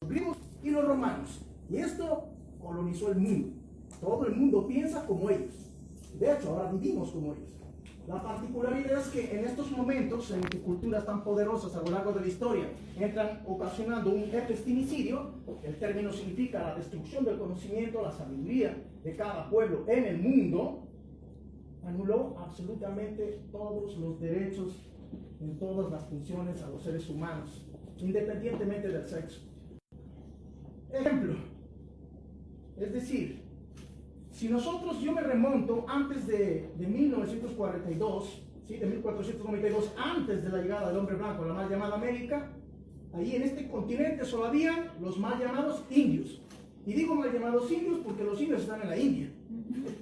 griegos y los romanos. Y esto colonizó el mundo. Todo el mundo piensa como ellos. De hecho, ahora vivimos como ellos. La particularidad es que en estos momentos, en que culturas tan poderosas a lo largo de la historia entran ocasionando un epistemicidio, el término significa la destrucción del conocimiento, la sabiduría de cada pueblo en el mundo, anuló absolutamente todos los derechos en todas las funciones a los seres humanos, independientemente del sexo. Ejemplo, es decir, si yo me remonto antes de 1942, ¿sí? De 1492, antes de la llegada del hombre blanco a la mal llamada América, ahí en este continente solo habían los mal llamados indios. Y digo mal llamados indios porque los indios están en la India.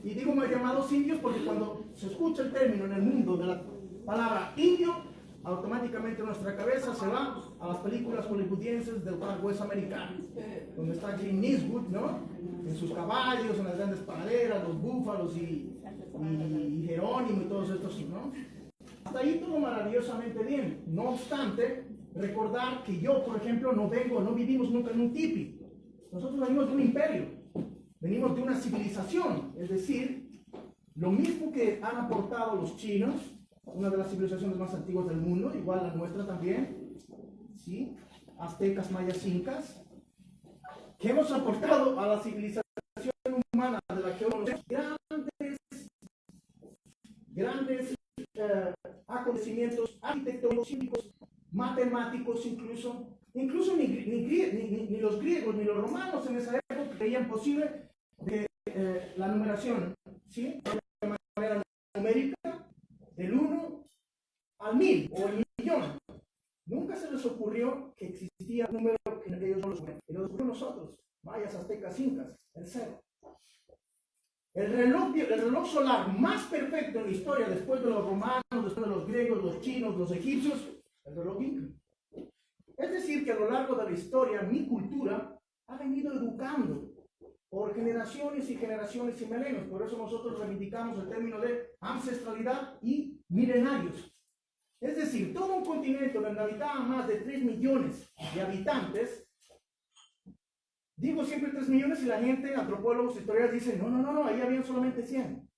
Y digo mal llamados indios porque cuando se escucha el término en el mundo de la palabra indio, automáticamente nuestra cabeza se va a las películas hollywoodienses del Far West americano, donde está Clint Eastwood, ¿no? En sus caballos, en las grandes praderas, los búfalos y Jerónimo y todos estos, ¿no? Hasta ahí todo maravillosamente bien. No obstante, recordar que yo, por ejemplo, no vivimos nunca en un tipi. Nosotros venimos de un imperio, venimos de una civilización, es decir, lo mismo que han aportado los chinos, una de las civilizaciones más antiguas del mundo, igual la nuestra también, ¿sí? Aztecas, mayas, incas, que hemos aportado a la civilización humana de la que hoy conocemos grandes acontecimientos arquitectónicos, científicos, matemáticos, incluso ni los griegos ni los romanos en esa época creían posible de la numeración, ¿sí? De manera numérica, del 1 al 1000 o el millón. Nunca se les ocurrió que existía un número que ellos no lo supieron. Y lo descubrimos nosotros, mayas, aztecas, incas, el cero. El reloj solar más perfecto en la historia, después de los romanos, después de los griegos, los chinos, los egipcios, el reloj inca. Es decir, que a lo largo de la historia, mi cultura ha venido educando por generaciones y generaciones y milenios. Por eso nosotros reivindicamos el término de ancestralidad y milenarios. Es decir, todo un continente donde habitaban más de 3 millones de habitantes. Digo siempre 3 millones y la gente, antropólogos, historiadores dicen, no, ahí habían solamente 100.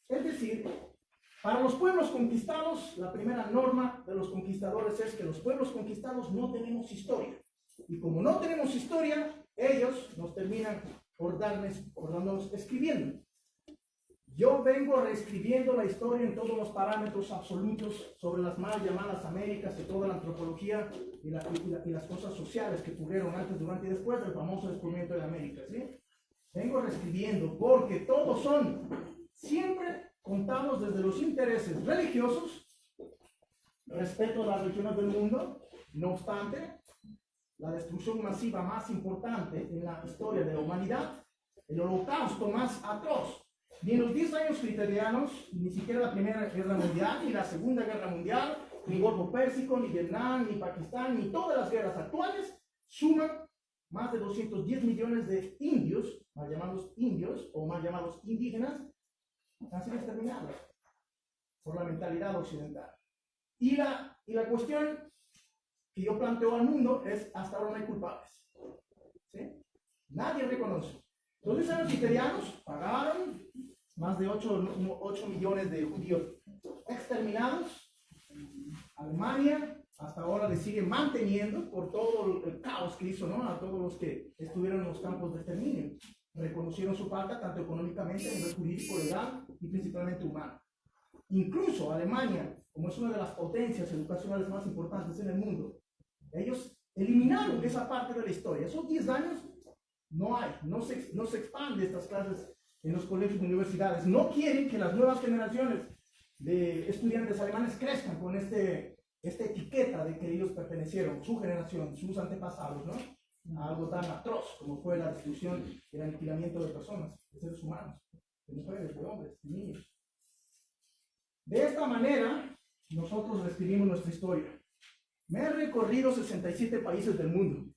Es decir, para los pueblos conquistados, la primera norma de los conquistadores es que los pueblos conquistados no tenemos historia. Y como no tenemos historia, ellos nos terminan por darnos escribiendo. Yo vengo reescribiendo la historia en todos los parámetros absolutos sobre las mal llamadas Américas y toda la antropología y las cosas sociales que ocurrieron antes, durante y después del famoso descubrimiento de América, ¿sí? Vengo reescribiendo porque todos son siempre contados desde los intereses religiosos, respeto a las religiones del mundo. No obstante, la destrucción masiva más importante en la historia de la humanidad, el holocausto más atroz. Ni en los 10 años criterianos, ni siquiera la Primera Guerra Mundial, ni la Segunda Guerra Mundial, ni Golfo Pérsico, ni Vietnam, ni Pakistán, ni todas las guerras actuales, suman más de 210 millones de indios, mal llamados indios o mal llamados indígenas, han sido exterminados por la mentalidad occidental. Y la cuestión que yo planteo al mundo es, hasta ahora no hay culpables. ¿Sí? Nadie reconoce. Los 10 años criterianos pagaron más de 8 millones de judíos exterminados. Alemania hasta ahora le sigue manteniendo por todo el caos que hizo, ¿no? A todos los que estuvieron en los campos de exterminio. Reconocieron su falta tanto económicamente, a nivel jurídico, legal y principalmente humano. Incluso Alemania, como es una de las potencias educacionales más importantes en el mundo, ellos eliminaron esa parte de la historia. Esos 10 años no se expande estas clases en los colegios y universidades. No quieren que las nuevas generaciones de estudiantes alemanes crezcan con esta etiqueta de que ellos pertenecieron, su generación, sus antepasados, ¿no? A algo tan atroz como fue la destrucción y el aniquilamiento de personas, de seres humanos, de mujeres, de hombres, de niños. De esta manera, nosotros reescribimos nuestra historia. Me he recorrido 67 países del mundo.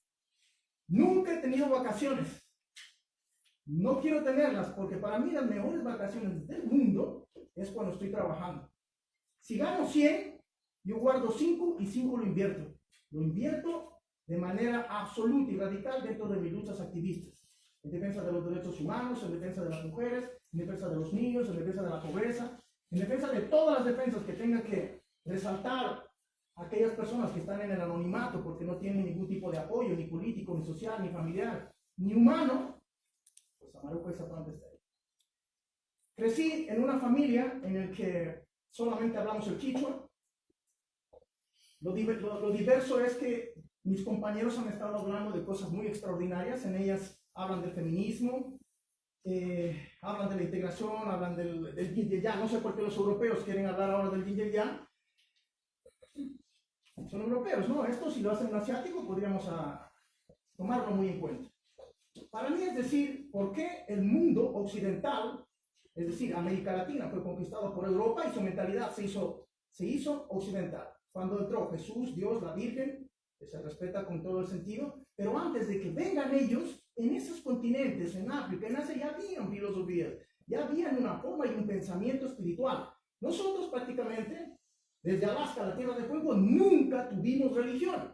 Nunca he tenido vacaciones. No quiero tenerlas porque para mí las mejores vacaciones del mundo es cuando estoy trabajando. Si gano 100, yo guardo 5 y 5 lo invierto. Lo invierto de manera absoluta y radical dentro de mis luchas activistas, en defensa de los derechos humanos, en defensa de las mujeres, en defensa de los niños, en defensa de la pobreza, en defensa de todas las defensas que tengan que resaltar a aquellas personas que están en el anonimato porque no tienen ningún tipo de apoyo, ni político, ni social, ni familiar, ni humano. Pues Amaruco esa parte está ahí. Crecí en una familia en la que solamente hablamos el quichua. Lo diverso es que mis compañeros han estado hablando de cosas muy extraordinarias. En ellas hablan del feminismo, hablan de la integración, hablan del yin y yang. No sé por qué los europeos quieren hablar ahora del yin y yang. Son europeos, ¿no? Esto si lo hacen un asiático podríamos tomarlo muy en cuenta. Para mí es decir, ¿por qué el mundo occidental, es decir, América Latina, fue conquistado por Europa y su mentalidad se hizo occidental? Cuando entró Jesús, Dios, la Virgen, que se respeta con todo el sentido, pero antes de que vengan ellos, en esos continentes, en África, en Asia, ya habían filosofías, ya habían una forma y un pensamiento espiritual. Nosotros prácticamente, desde Alaska a la Tierra de Fuego, nunca tuvimos religión.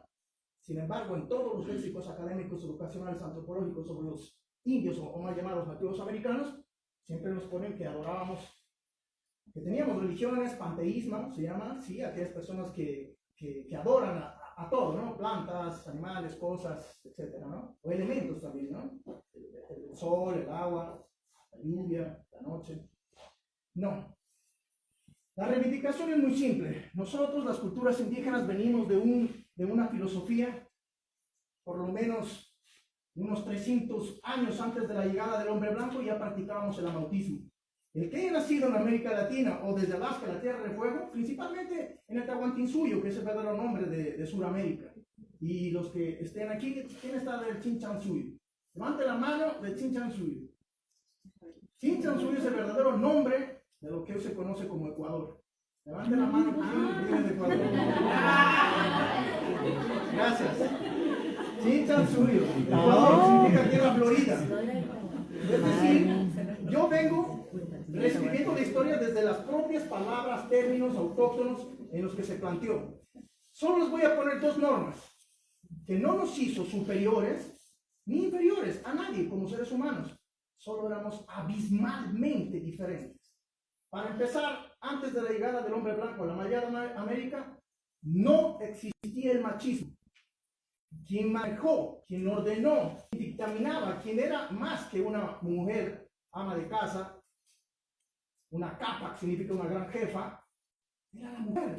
Sin embargo, en todos los léxicos académicos, educacionales, antropológicos sobre los indios o mal llamados nativos americanos, siempre nos ponen que adorábamos, que teníamos religiones, panteísmo, se llama, sí, aquellas personas que adoran a todo, ¿no? Plantas, animales, cosas, etcétera, ¿no? O elementos también, ¿no? El sol, el agua, la lluvia, la noche. No. La reivindicación es muy simple. Nosotros, las culturas indígenas, venimos de una filosofía, por lo menos unos 300 años antes de la llegada del hombre blanco, ya practicábamos el amautismo. El que haya nacido en América Latina o desde Alaska, la Tierra de Fuego, principalmente en el Tahuantinsuyo, que es el verdadero nombre de Sudamérica. Y los que estén aquí, ¿quién está del Chinchansuyo? Levante la mano del Chinchansuyo. Chinchansuyo es el verdadero nombre de lo que hoy se conoce como Ecuador. Levante la mano que viene de Ecuador. Gracias. Chinchansuyo. Ecuador significa tierra florida. Es decir, yo vengo reescribiendo la historia desde las propias palabras, términos autóctonos en los que se planteó. Solo les voy a poner dos normas que no nos hizo superiores ni inferiores a nadie como seres humanos. Solo éramos abismalmente diferentes. Para empezar, antes de la llegada del hombre blanco a la Maya América, no existía el machismo. Quien manejó, quien ordenó, quien dictaminaba, quien era más que una mujer ama de casa, una capa, que significa una gran jefa, era la mujer.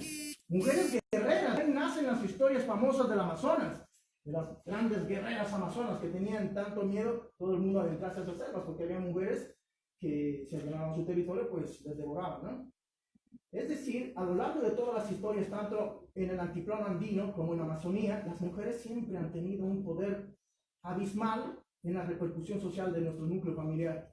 Mujeres guerreras. Ahí nacen las historias famosas del Amazonas, de las grandes guerreras amazonas que tenían tanto miedo todo el mundo a adentrarse a esas selvas, porque había mujeres que si ganaban su territorio, pues les devoraban, ¿no? Es decir, a lo largo de todas las historias, tanto en el altiplano andino como en la Amazonía, las mujeres siempre han tenido un poder abismal en la repercusión social de nuestro núcleo familiar.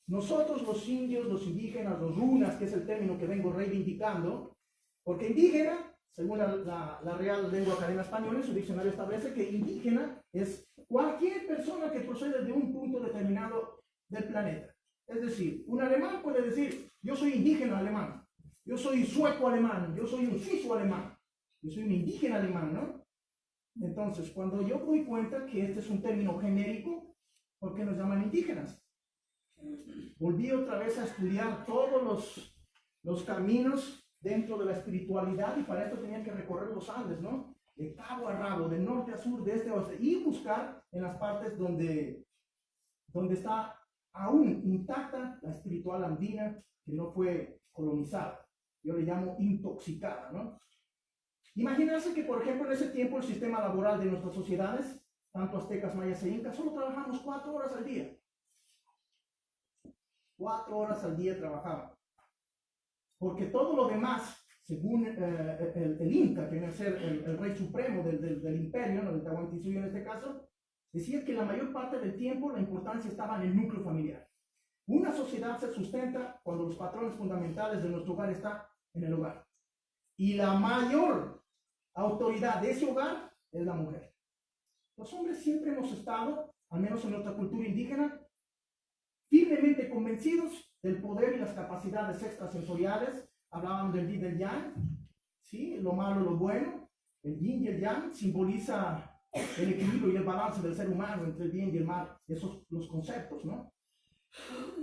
Nosotros los indios, los indígenas, los runas, que es el término que vengo reivindicando, porque indígena, según la Real Lengua Academia Española, su diccionario establece que indígena es cualquier persona que procede de un punto determinado del planeta. Es decir, un alemán puede decir, yo soy indígena alemán, yo soy sueco alemán, yo soy un suizo alemán, yo soy un indígena alemán, ¿no? Entonces, cuando yo doy cuenta que este es un término genérico, ¿por qué nos llaman indígenas? Volví otra vez a estudiar todos los caminos dentro de la espiritualidad y para esto tenía que recorrer los Andes, ¿no? De cabo a rabo, de norte a sur, de este a oeste, y buscar en las partes donde está aún intacta la espiritual andina que no fue colonizada. Yo le llamo intoxicada, ¿no? Imaginarse que, por ejemplo, en ese tiempo el sistema laboral de nuestras sociedades, tanto aztecas, mayas e incas, solo trabajamos 4 horas al día. 4 horas al día trabajaban. Porque todo lo demás, según el Inca, que viene a ser el rey supremo del imperio, ¿no? Del Tahuantinsuyo en este caso, decía que la mayor parte del tiempo la importancia estaba en el núcleo familiar. Una sociedad se sustenta cuando los patrones fundamentales de nuestro hogar están en el hogar. Y la mayor autoridad de ese hogar es la mujer. Los hombres siempre hemos estado, al menos en nuestra cultura indígena, firmemente convencidos del poder y las capacidades extrasensoriales. Hablaban del yin y del yang, ¿sí? Lo malo, lo bueno. El yin y el yang simboliza el equilibrio y el balance del ser humano entre el bien y el mal, esos los conceptos, ¿no?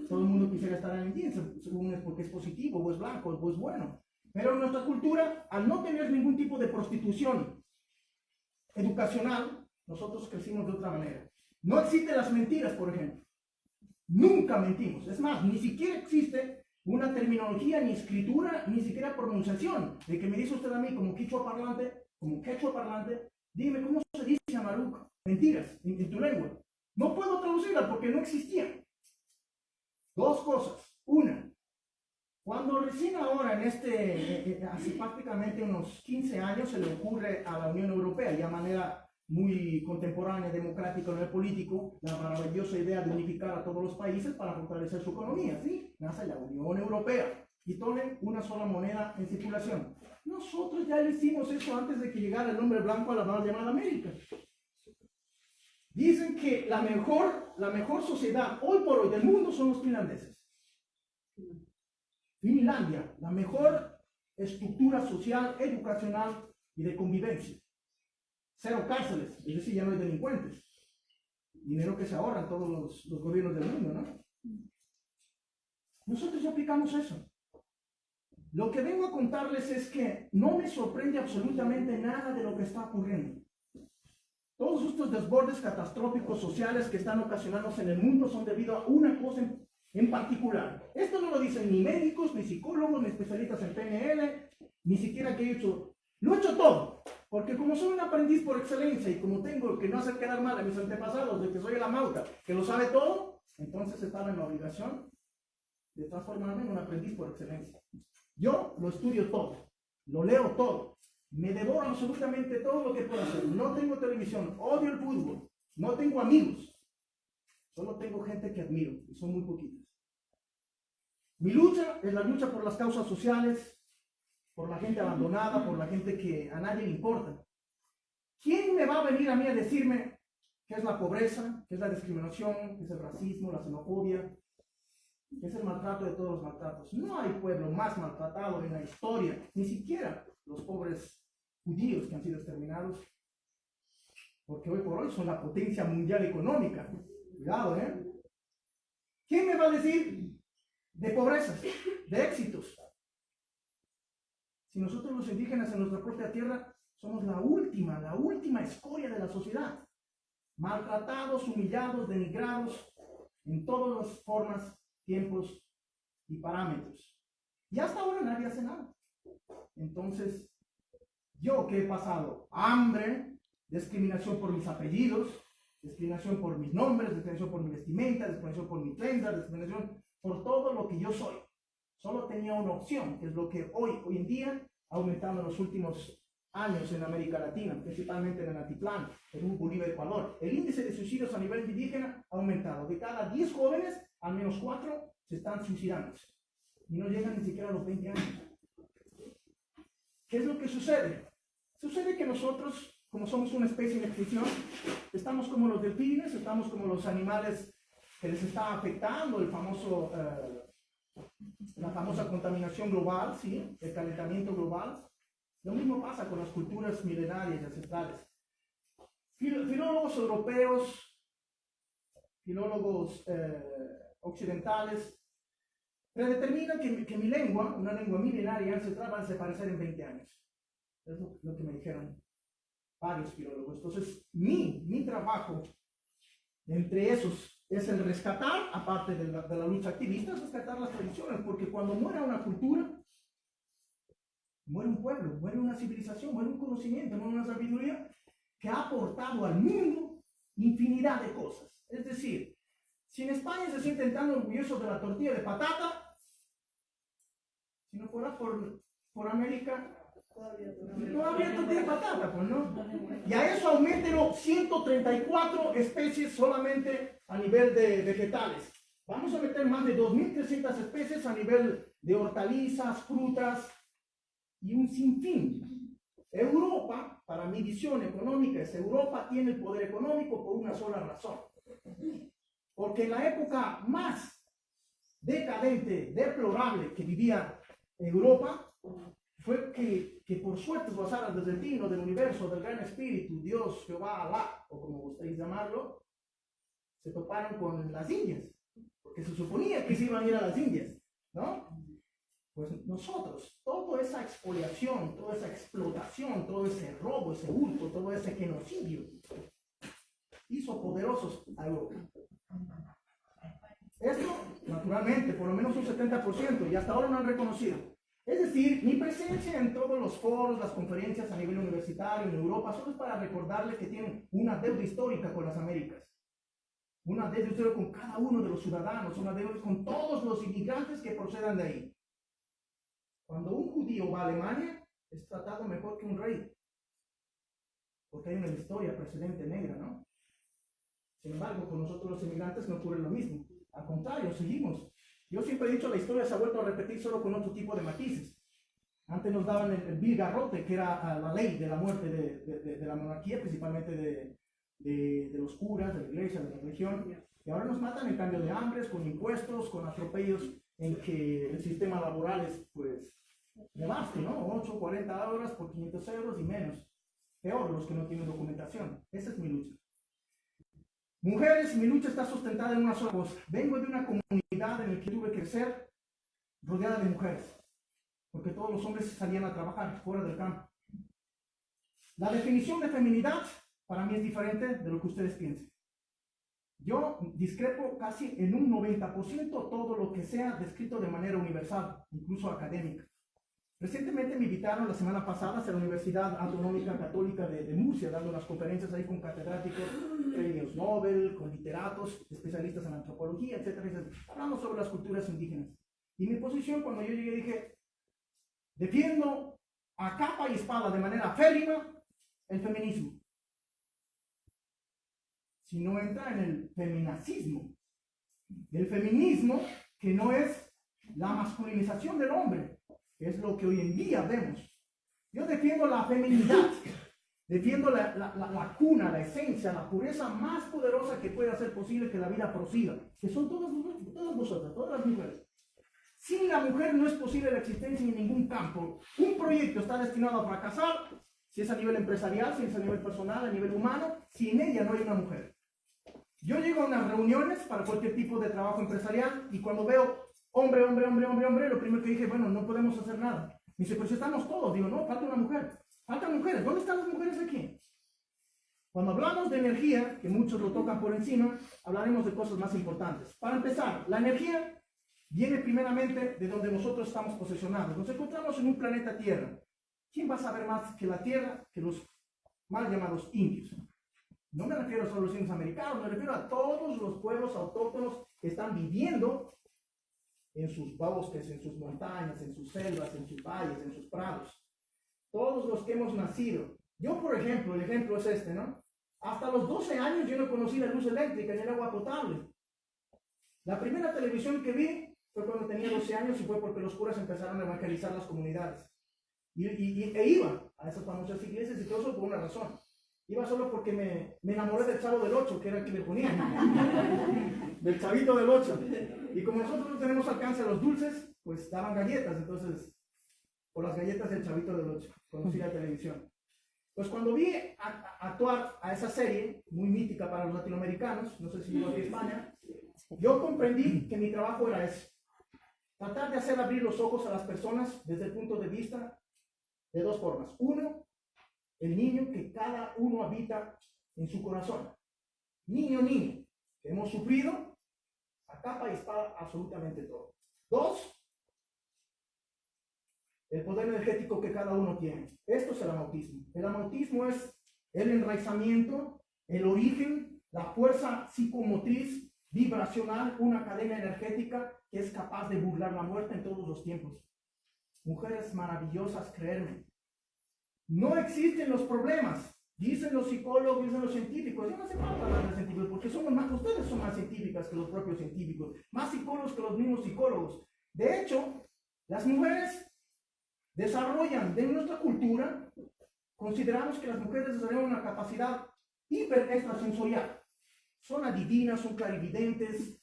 Todo el mundo quisiera estar en el bien, según es porque es positivo, o es blanco, o es bueno. Pero en nuestra cultura, al no tener ningún tipo de prostitución educacional, nosotros crecimos de otra manera. No existen las mentiras, por ejemplo. Nunca mentimos. Es más, ni siquiera existe una terminología, ni escritura, ni siquiera pronunciación. De que me dice usted a mí como quechua parlante, dime cómo se dice Amaruk. Mentiras, en tu lengua. No puedo traducirla porque no existía. Dos cosas. Una, cuando recién ahora hace prácticamente unos 15 años se le ocurre a la Unión Europea, ya de manera muy contemporánea, democrática en el político, la maravillosa idea de unificar a todos los países para fortalecer su economía, ¿sí? Nace la Unión Europea y ponen una sola moneda en circulación. Nosotros ya le hicimos eso antes de que llegara el nombre blanco a la mal llamada América. Dicen que la mejor sociedad hoy por hoy del mundo son los finlandeses. Finlandia, la mejor estructura social, educacional y de convivencia. Cero cárceles, es decir, ya no hay delincuentes. Dinero que se ahorran todos los gobiernos del mundo, ¿no? Nosotros ya aplicamos eso. Lo que vengo a contarles es que no me sorprende absolutamente nada de lo que está ocurriendo. Todos estos desbordes catastróficos sociales que están ocasionándose en el mundo son debido a una cosa en particular. Esto no lo dicen ni médicos, ni psicólogos, ni especialistas en PNL, ni siquiera que he hecho. Lo he hecho todo, porque como soy un aprendiz por excelencia y como tengo que no hacer quedar mal a mis antepasados de que soy el amauta, que lo sabe todo, entonces estaba en la obligación de transformarme en un aprendiz por excelencia. Yo lo estudio todo, lo leo todo. Me devoro absolutamente todo lo que puedo hacer. No tengo televisión, odio el fútbol, no tengo amigos. Solo tengo gente que admiro, y son muy poquitos. Mi lucha es la lucha por las causas sociales, por la gente abandonada, por la gente que a nadie le importa. ¿Quién me va a venir a mí a decirme qué es la pobreza, qué es la discriminación, qué es el racismo, la xenofobia, qué es el maltrato de todos los maltratos? No hay pueblo más maltratado en la historia, ni siquiera los pobres judíos que han sido exterminados, porque hoy por hoy son la potencia mundial económica. Cuidado, ¿eh? ¿Quién me va a decir de pobrezas, de éxitos? Si nosotros los indígenas en nuestra propia tierra somos la última escoria de la sociedad, maltratados, humillados, denigrados en todas las formas, tiempos y parámetros. Y hasta ahora nadie hace nada. Entonces, yo que he pasado hambre, discriminación por mis apellidos, discriminación por mis nombres, discriminación por mi vestimenta, discriminación por mi prenda, discriminación por todo lo que yo soy. Solo tenía una opción, que es lo que hoy en día ha aumentado en los últimos años en América Latina, principalmente en el Altiplano, Perú, Bolivia, Ecuador. El índice de suicidios a nivel indígena ha aumentado. De cada 10 jóvenes, al menos 4 se están suicidando. Y no llegan ni siquiera a los 20 años. ¿Qué es lo que sucede? Sucede que nosotros, como somos una especie en extinción, estamos como los delfines, estamos como los animales que les está afectando la famosa contaminación global, ¿sí? El calentamiento global. Lo mismo pasa con las culturas milenarias y ancestrales. Filólogos europeos, filólogos occidentales, predeterminan que mi lengua, una lengua milenaria y ancestral, va a desaparecer en 20 años. Es lo que me dijeron varios filólogos. Entonces, mi trabajo, entre esos, es el rescatar, aparte de la lucha activista, es rescatar las tradiciones, porque cuando muera una cultura, muere un pueblo, muere una civilización, muere un conocimiento, muere una sabiduría que ha aportado al mundo infinidad de cosas. Es decir, si en España se sienten tan orgullosos de la tortilla de patata, si no fuera por América, no habría tortilla de patata, pues no. Y a eso aumentan 134 especies solamente a nivel de vegetales. Vamos a meter más de 2.300 especies a nivel de hortalizas, frutas y un sinfín. Europa, para mi visión económica, Europa tiene el poder económico por una sola razón. Porque en la época más decadente, deplorable que vivía Europa, fue que por suertes o azares del destino, del universo, del gran espíritu, Dios, Jehová, Alá, o como gustéis llamarlo, se toparon con las Indias, porque se suponía que se iban a ir a las Indias, ¿no? Pues nosotros, toda esa expoliación, toda esa explotación, todo ese robo, ese hurto, todo ese genocidio, hizo poderosos a Europa. Esto, naturalmente, por lo menos un 70%, y hasta ahora no han reconocido. Es decir, mi presencia en todos los foros, las conferencias a nivel universitario en Europa, solo es para recordarles que tienen una deuda histórica con las Américas. Una deuda histórica con cada uno de los ciudadanos, una deuda con todos los inmigrantes que procedan de ahí. Cuando un judío va a Alemania, es tratado mejor que un rey. Porque hay una historia precedente negra, ¿no? Sin embargo, con nosotros los inmigrantes no ocurre lo mismo. Al contrario, seguimos. Yo siempre he dicho, la historia se ha vuelto a repetir solo con otro tipo de matices. Antes nos daban el vil garrote, que era la ley de la muerte de la monarquía, principalmente de los curas, de la iglesia, de la religión. Y ahora nos matan en cambio de hambres, con impuestos, con atropellos, en que el sistema laboral es, pues, nefasto, ¿no? 8, 40 horas por 500 euros y menos. Peor los que no tienen documentación. Esa es mi lucha. Mujeres, mi lucha está sustentada en una sola cosa. Vengo de una comunidad en la que tuve que crecer rodeada de mujeres, porque todos los hombres salían a trabajar fuera del campo. La definición de feminidad para mí es diferente de lo que ustedes piensen. Yo discrepo casi en un 90% todo lo que sea descrito de manera universal, incluso académica. Recientemente me invitaron la semana pasada a la Universidad Autonómica Católica de Murcia, dando unas conferencias ahí con catedráticos, premios Nobel, con literatos, especialistas en antropología, etcétera, etcétera. Hablamos sobre las culturas indígenas. Y mi posición cuando yo llegué dije, defiendo a capa y espada de manera férrea el feminismo. Si no entra en el feminacismo. El feminismo que no es la masculinización del hombre, que es lo que hoy en día vemos. Yo defiendo la feminidad, defiendo la cuna, la esencia, la pureza más poderosa que puede hacer posible que la vida prosiga, que son todas vosotras, todas las mujeres. Sin la mujer no es posible la existencia en ningún campo. Un proyecto está destinado a fracasar, si es a nivel empresarial, si es a nivel personal, a nivel humano, sin ella no hay una mujer. Yo llego a unas reuniones para cualquier tipo de trabajo empresarial y cuando veo hombre, lo primero que dije, bueno, no podemos hacer nada. Me dice, pues estamos todos. Digo, no, falta una mujer. Faltan mujeres. ¿Dónde están las mujeres aquí? Cuando hablamos de energía, que muchos lo tocan por encima, hablaremos de cosas más importantes. Para empezar, la energía viene primeramente de donde nosotros estamos posicionados. Nos encontramos en un planeta Tierra. ¿Quién va a saber más que la Tierra que los mal llamados indios? No me refiero solo a los indios americanos, me refiero a todos los pueblos autóctonos que están viviendo en sus bosques, en sus montañas, en sus selvas, en sus valles, en sus prados. Todos los que hemos nacido. Yo, por ejemplo, el ejemplo es este, ¿no? Hasta los 12 años yo no conocí la luz eléctrica ni el agua potable. La primera televisión que vi fue cuando tenía 12 años y fue porque los curas empezaron a evangelizar las comunidades. E iba a esas famosas iglesias y todo eso por una razón. Iba solo porque me enamoré del Chavo del 8, que era el que le ponían. Del Chavito del 8. Y como nosotros no tenemos alcance a los dulces, pues daban galletas, entonces, por las galletas del Chavito del 8, conocí la televisión. Pues cuando vi actuar a esa serie, muy mítica para los latinoamericanos, no sé si llegó aquí a España, yo comprendí que mi trabajo era eso. Tratar de hacer abrir los ojos a las personas desde el punto de vista de dos formas. Uno, el niño que cada uno habita en su corazón. Niño, que hemos sufrido a capa y espada absolutamente todo. Dos, el poder energético que cada uno tiene. Esto es el amautismo. El amautismo es el enraizamiento, el origen, la fuerza psicomotriz, vibracional, una cadena energética que es capaz de burlar la muerte en todos los tiempos. Mujeres maravillosas, creerme. No existen los problemas. Dicen los psicólogos, dicen los científicos. Yo no hace falta hablar de científicos porque ustedes son más científicas que los propios científicos, más psicólogos que los mismos psicólogos. De hecho, las mujeres desarrollan de nuestra cultura, consideramos que las mujeres desarrollan una capacidad hiper extrasensorial. Son adivinas, son clarividentes,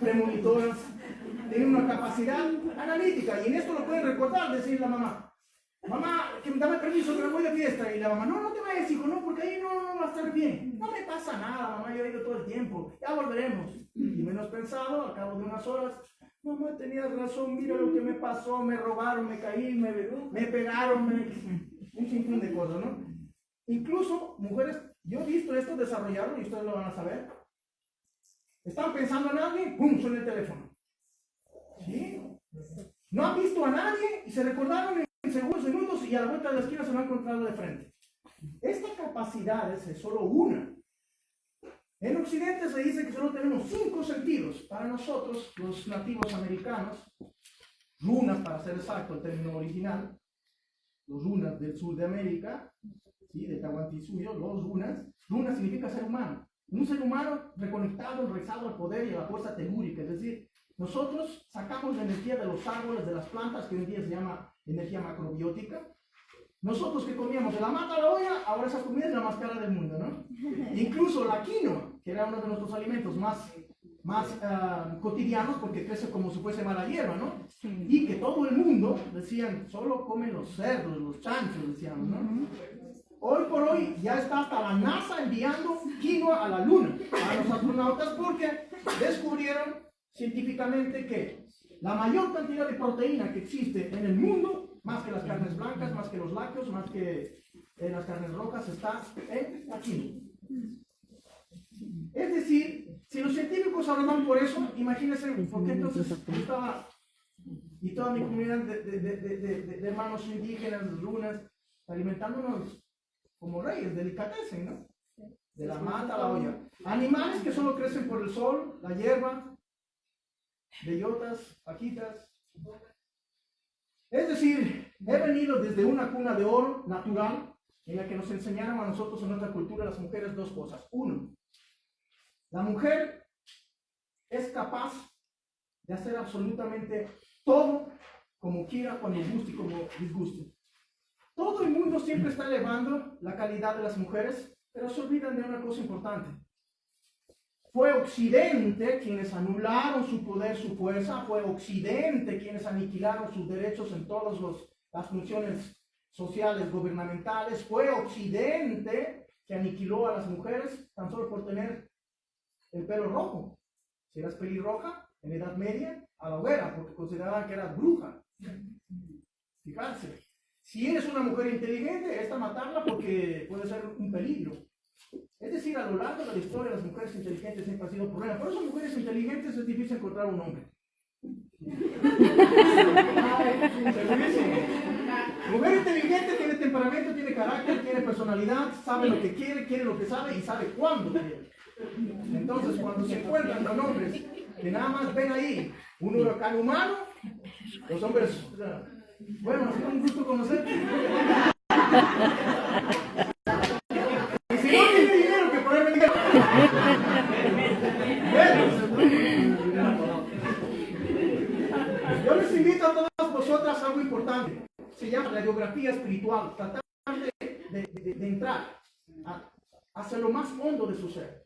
premonitoras, tienen una capacidad analítica y en esto lo pueden recordar, decir la mamá. mamá, que dame permiso, que me voy de fiesta. Y la mamá, no, no te vayas, hijo, no, porque ahí no va a estar bien. No me pasa nada, mamá, yo he ido todo el tiempo, ya volveremos. Y menos pensado, al cabo de unas horas, mamá, tenías razón, mira lo que me pasó, me robaron, me caí, me pegaron, un sinfín de cosas, ¿no? Incluso mujeres, yo he visto esto desarrollarlo y ustedes lo van a saber. Están pensando en alguien, ¡pum!, suena el teléfono. ¿Sí? No han visto a nadie y se recordaron en segundos y a la vuelta de la esquina se lo han encontrado de frente. Esta capacidad es solo una. En Occidente se dice que solo tenemos 5 sentidos. Para nosotros, los nativos americanos, runas para ser exacto, el término original, los runas del sur de América, ¿sí?, de Tahuantinsuyo, los runas. Runa significa ser humano. Un ser humano reconectado, rezado al poder y a la fuerza telúrica. Es decir, nosotros sacamos la energía de los árboles, de las plantas, que hoy en día se llama energía macrobiótica. Nosotros que comíamos de la mata a la olla, ahora esa comida es la más cara del mundo, ¿no? Incluso la quinoa, que era uno de nuestros alimentos más cotidianos, porque crece como si fuese mala hierba, ¿no? Y que todo el mundo, decían, solo comen los cerdos, los chanchos, decíamos, ¿no? Hoy por hoy ya está hasta la NASA enviando quinoa a la luna, a los astronautas, porque descubrieron científicamente que la mayor cantidad de proteína que existe en el mundo, más que las carnes blancas, más que los lácteos, más que las carnes rojas, está en la quinoa. Es decir, si los científicos hablan por eso, imagínense, porque entonces yo estaba, y toda mi comunidad de hermanos indígenas, runas, alimentándonos como reyes, delicatessen, ¿no? De la mata a la olla. Animales que solo crecen por el sol, la hierba, bellotas, paquitas. Es decir, he venido desde una cuna de oro natural en la que nos enseñaron a nosotros en nuestra cultura, las mujeres, 2 cosas. 1, la mujer es capaz de hacer absolutamente todo como quiera, cuando guste y como disguste. Todo el mundo siempre está elevando la calidad de las mujeres, pero se olvidan de una cosa importante. Fue Occidente quienes anularon su poder, su fuerza. Fue Occidente quienes aniquilaron sus derechos en todas las funciones sociales, gubernamentales. Fue Occidente que aniquiló a las mujeres tan solo por tener el pelo rojo. Si eras pelirroja, en Edad Media, a la hoguera, porque consideraban que eras bruja. Fijarse. Si eres una mujer inteligente, esta matarla porque puede ser un peligro. Es decir, a lo largo de la historia, las mujeres inteligentes siempre han sido problema. Por eso, mujeres inteligentes es difícil encontrar un hombre. Mujer inteligente tiene temperamento, tiene carácter, tiene personalidad, sabe lo que quiere, quiere lo que sabe y sabe cuándo quiere. Entonces, cuando se encuentran con hombres que nada más ven ahí un huracán humano, los hombres, bueno, ha sido un gusto conocerte. Y si no tiene dinero, que ponerme dinero. Yo les invito a todas vosotras a algo importante. Se llama la geografía espiritual. Tratar de entrar hacia lo más hondo de su ser.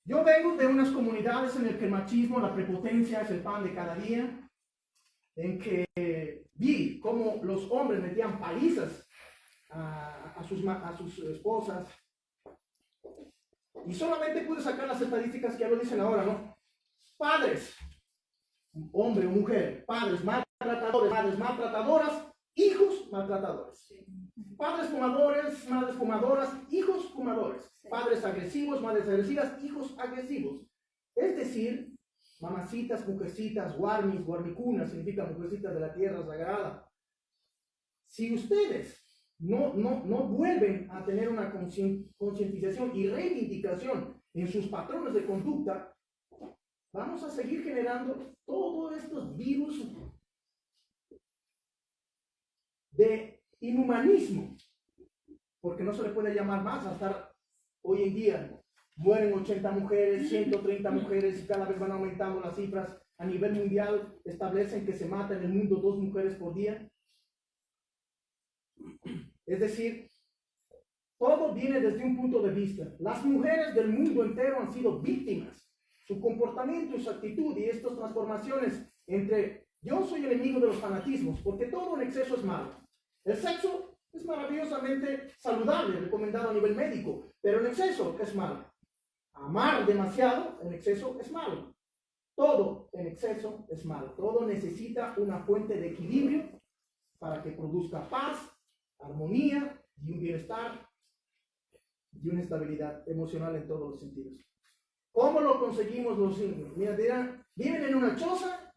Yo vengo de unas comunidades en las que el machismo, la prepotencia es el pan de cada día, en que vi cómo los hombres metían palizas a sus esposas, y solamente pude sacar las estadísticas que ya lo dicen ahora, ¿no? Padres, hombre o mujer, padres maltratadores, madres maltratadoras, hijos maltratadores. Padres fumadores, madres fumadoras, hijos fumadores. Padres agresivos, madres agresivas, hijos agresivos. Es decir, mamacitas, mujercitas, guarmis, guarmicunas, significa mujercitas de la tierra sagrada. Si ustedes no vuelven a tener una concientización y reivindicación en sus patrones de conducta, vamos a seguir generando todos estos virus de inhumanismo, porque no se le puede llamar más hasta hoy en día. Mueren 80 mujeres, 130 mujeres y cada vez van aumentando las cifras. A nivel mundial establecen que se mata en el mundo 2 mujeres por día. Es decir, todo viene desde un punto de vista. Las mujeres del mundo entero han sido víctimas. Su comportamiento y su actitud y estas transformaciones entre Yo soy enemigo de los fanatismos, porque todo en exceso es malo. El sexo es maravillosamente saludable, recomendado a nivel médico, pero en exceso es malo. Amar demasiado en exceso es malo. Todo en exceso es malo. Todo necesita una fuente de equilibrio para que produzca paz, armonía y un bienestar y una estabilidad emocional en todos los sentidos. ¿Cómo lo conseguimos los indios? Mira, dirán, viven en una choza,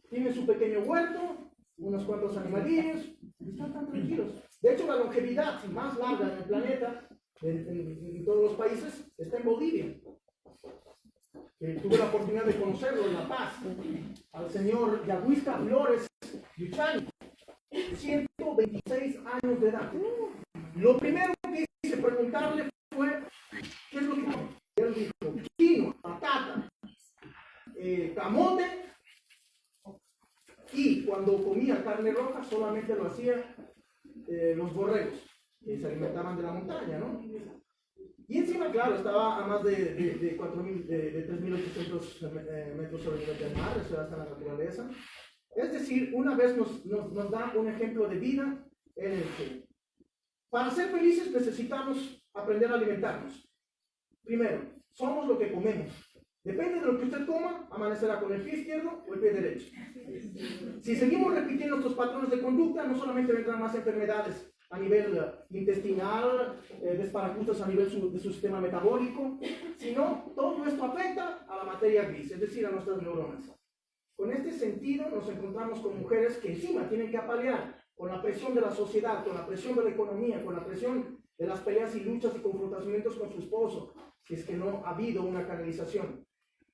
tienen su pequeño huerto, unos cuantos animalillos, y están tan tranquilos. De hecho, la longevidad más larga en el planeta, en todos los países, está en Bolivia. Tuve la oportunidad de conocerlo en La Paz, al señor Yaguisca Flores Yuchani, 126 años de edad. Lo primero que hice preguntarle fue, ¿qué es lo que come? Y él dijo, quinoa, patata, camote, y cuando comía carne roja solamente lo hacía los borregos, que se alimentaban de la montaña, ¿no? Y encima, claro, estaba a más de 3.800 metros sobre el nivel del mar, eso hasta la naturaleza. Es decir, una vez nos da un ejemplo de vida en el que para ser felices necesitamos aprender a alimentarnos. Primero, somos lo que comemos. Depende de lo que usted coma, amanecerá con el pie izquierdo o el pie derecho. Si seguimos repitiendo nuestros patrones de conducta, no solamente vendrán más enfermedades a nivel intestinal, desparajustes a nivel de su sistema metabólico, sino todo esto afecta a la materia gris, es decir, a nuestras neuronas. Con este sentido nos encontramos con mujeres que encima tienen que apalear con la presión de la sociedad, con la presión de la economía, con la presión de las peleas y luchas y confrontamientos con su esposo, si es que no ha habido una canalización.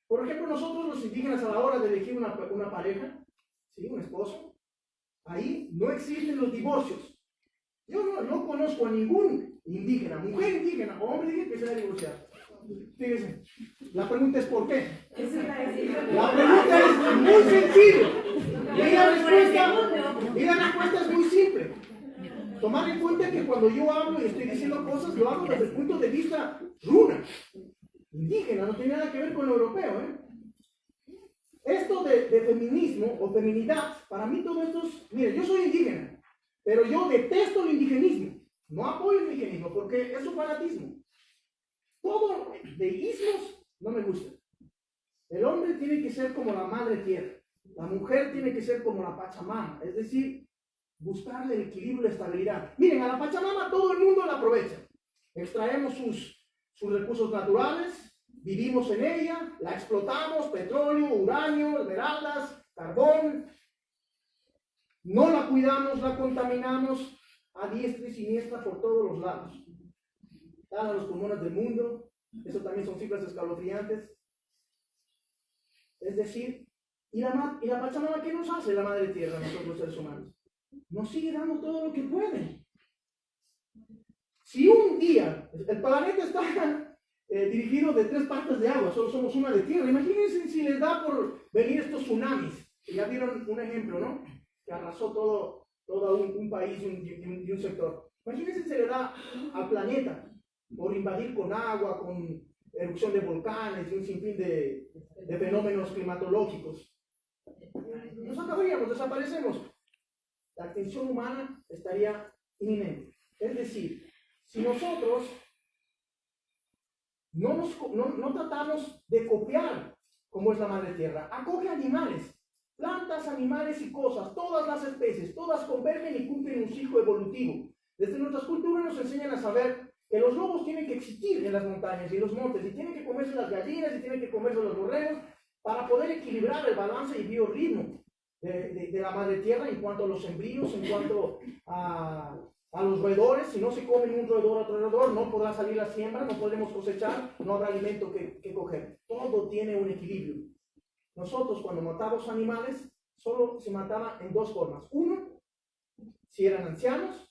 Por ejemplo, nosotros los indígenas a la hora de elegir una pareja, ¿sí? Un esposo, ahí no existen los divorcios. Yo no conozco a ningún indígena, mujer indígena o hombre indígena que se haya divorciado. Fíjense, la pregunta es ¿por qué? La pregunta es muy sencilla y la respuesta es muy simple. Tomar en cuenta que cuando yo hablo y estoy diciendo cosas, lo hago desde el punto de vista runa, indígena, no tiene nada que ver con lo europeo, ¿eh? Esto de feminismo o feminidad, para mí todo esto es, mire, yo soy indígena, pero yo detesto el indigenismo, no apoyo el indigenismo porque es un fanatismo. Todo de ismos no me gusta. El hombre tiene que ser como la madre tierra, la mujer tiene que ser como la Pachamama, es decir, buscarle el equilibrio y la estabilidad. Miren, a la Pachamama todo el mundo la aprovecha. Extraemos sus recursos naturales, vivimos en ella, la explotamos, petróleo, uranio, esmeraldas, carbón. No la cuidamos, la contaminamos a diestra y siniestra por todos los lados. Dan a los pulmones del mundo, eso también son cifras escalofriantes. Es decir, ¿y la Pachamama qué nos hace la Madre Tierra, nosotros los seres humanos? Nos sigue dando todo lo que puede. Si un día el planeta está dirigido de 3 partes de agua, solo somos una de tierra, imagínense si les da por venir estos tsunamis, que ya vieron un ejemplo, ¿no? Que arrasó todo un país y un sector. Imagínense si se le da al planeta por invadir con agua, con erupción de volcanes y un sinfín de fenómenos climatológicos. Nos acabaríamos, desaparecemos. La extinción humana estaría inminente. Es decir, si nosotros no tratamos de copiar como es la madre tierra, acoge animales, plantas, animales y cosas, todas las especies, todas convergen y cumplen un ciclo evolutivo. Desde nuestras culturas nos enseñan a saber que los lobos tienen que existir en las montañas y en los montes, y tienen que comerse las gallinas, y tienen que comerse los borregos, para poder equilibrar el balance y biorritmo de la madre tierra en cuanto a los embrios, en cuanto a los roedores. Si no se comen un roedor a otro roedor, no podrá salir la siembra, no podremos cosechar, no habrá alimento que coger. Todo tiene un equilibrio. Nosotros cuando matamos animales, solo se mataba en 2 formas. Uno, si eran ancianos,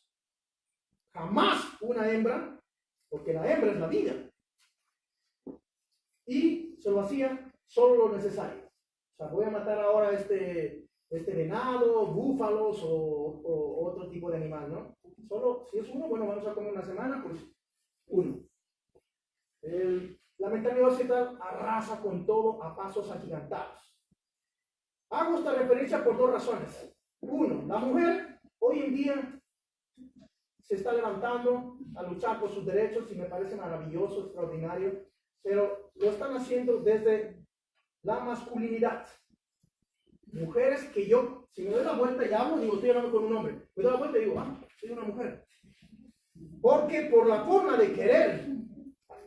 jamás una hembra, porque la hembra es la vida. Y se lo hacía solo lo necesario. O sea, voy a matar ahora este venado, búfalos o otro tipo de animal, ¿no? Solo, si es uno, bueno, vamos a comer una semana, pues uno. La mentalidad occidental arrasa con todo a pasos agigantados. Hago esta referencia por dos razones. Uno, la mujer hoy en día se está levantando a luchar por sus derechos y me parece maravilloso, extraordinario, pero lo están haciendo desde la masculinidad. Mujeres que yo, si me doy la vuelta y hablo, digo, estoy hablando con un hombre. Me doy la vuelta y digo, soy una mujer. Porque por la forma de querer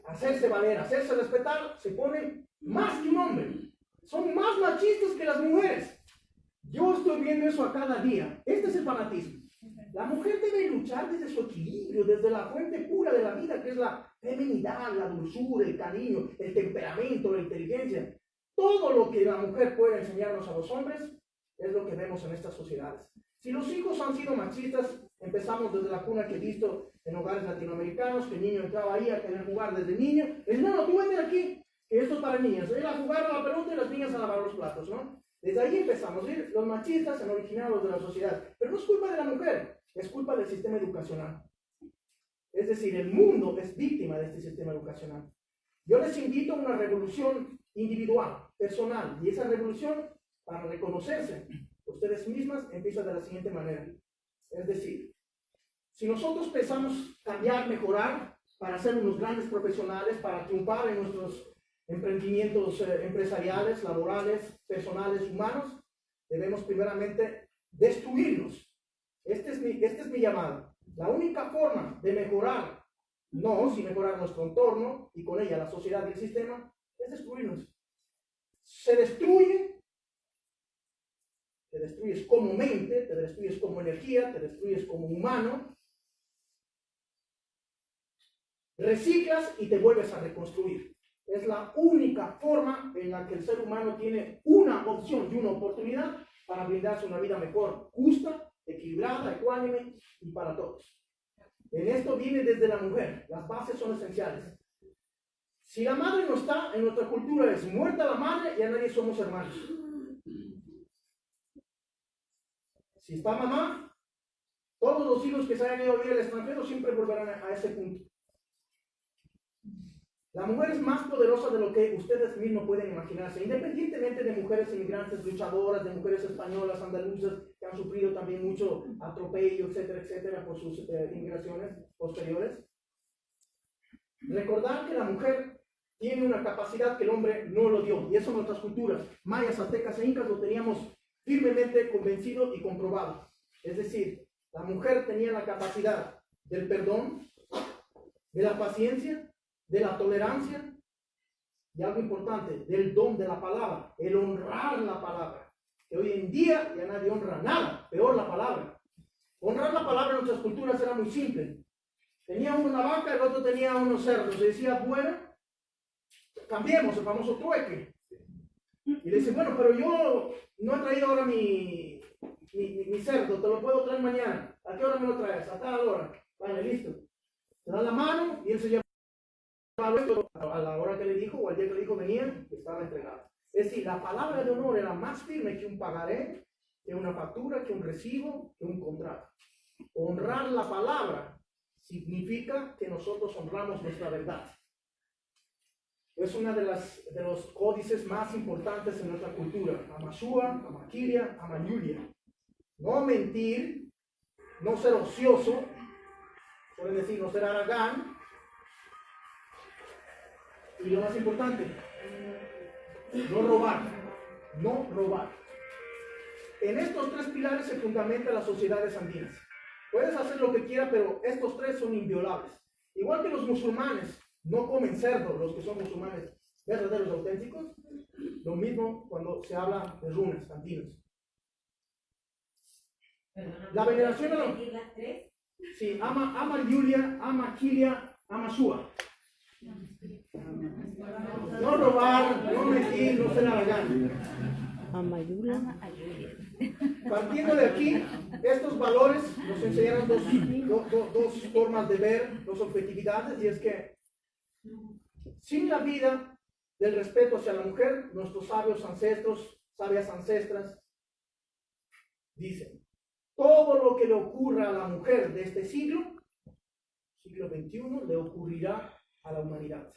hacerse valer, hacerse respetar, se ponen más que un hombre. Son más machistas que las mujeres. Yo estoy viendo eso a cada día. Este es el fanatismo. La mujer debe luchar desde su equilibrio, desde la fuente pura de la vida, que es la feminidad, la dulzura, el cariño, el temperamento, la inteligencia. Todo lo que la mujer puede enseñarnos a los hombres es lo que vemos en estas sociedades. Si los hijos han sido machistas, empezamos desde la cuna que he visto en hogares latinoamericanos, que el niño entraba ahí a querer jugar desde niño. Le dice, no, tú vete de aquí, que esto es para niñas. Él a jugar a la pelota y las niñas a lavar los platos, ¿no? Desde ahí empezamos. ¿Sí? Los machistas han originado de la sociedad. Pero no es culpa de la mujer, es culpa del sistema educacional. Es decir, el mundo es víctima de este sistema educacional. Yo les invito a una revolución individual, personal, y esa revolución, para reconocerse ustedes mismas, empieza de la siguiente manera. Es decir, si nosotros pensamos cambiar, mejorar, para ser unos grandes profesionales, para triunfar en nuestros emprendimientos empresariales, laborales, personales, humanos, debemos primeramente destruirnos. Este es mi llamado. La única forma de mejorar, no sin mejorar nuestro entorno y con ella la sociedad y el sistema, es destruirnos. Se destruye, te destruyes como mente, te destruyes como energía, te destruyes como humano, reciclas y te vuelves a reconstruir. Es la única forma en la que el ser humano tiene una opción y una oportunidad para brindarse una vida mejor, justa, equilibrada, ecuánime y para todos. En esto viene desde la mujer. Las bases son esenciales. Si la madre no está, en nuestra cultura es muerta la madre, ya nadie somos hermanos. Si está mamá, todos los hijos que se hayan ido a vivir al extranjero siempre volverán a ese punto. La mujer es más poderosa de lo que ustedes mismos pueden imaginarse, independientemente de mujeres inmigrantes, luchadoras, de mujeres españolas, andaluzas, que han sufrido también mucho atropello, etcétera, etcétera, por sus inmigraciones posteriores. Recordar que la mujer tiene una capacidad que el hombre no lo dio, y eso en nuestras culturas, mayas, aztecas e incas, lo teníamos firmemente convencido y comprobado. Es decir, la mujer tenía la capacidad del perdón, de la paciencia, de la tolerancia y algo importante, del don de la palabra, el honrar la palabra. Que hoy en día ya nadie honra nada, peor la palabra. Honrar la palabra en nuestras culturas era muy simple. Tenía uno una vaca, el otro tenía unos cerdos. Se decía, bueno, cambiemos, el famoso trueque. Y le dice, bueno, pero yo no he traído ahora mi cerdo, te lo puedo traer mañana. ¿A qué hora me lo traes? A tal hora. Vale, listo. Se da la mano y él se lleva a la hora que le dijo o al día que le dijo venía, estaba entregado. Es decir, la palabra de honor era más firme que un pagaré, que una factura, que un recibo, que un contrato. Honrar la palabra significa que nosotros honramos nuestra verdad. Es una de los códices más importantes en nuestra cultura. Amashua, Amakiria, Amanyulia. No mentir, no ser ocioso, pueden decir no ser aragán. Y lo más importante, no robar, no robar. En estos tres pilares se fundamentan las sociedades andinas. Puedes hacer lo que quieras, pero estos tres son inviolables. Igual que los musulmanes no comen cerdo, los que son musulmanes verdaderos, auténticos, lo mismo cuando se habla de runas, andinos. La veneración a los... Sí, ama Yulia, ama Kilia, ama Shua. No robar, no mentir, no ser aragán. Partiendo de aquí, estos valores nos enseñaron dos formas de ver, dos objetividades, y es que sin la vida del respeto hacia la mujer, nuestros sabios ancestros, sabias ancestras, dicen, todo lo que le ocurra a la mujer de este siglo XXI, le ocurrirá a la humanidad.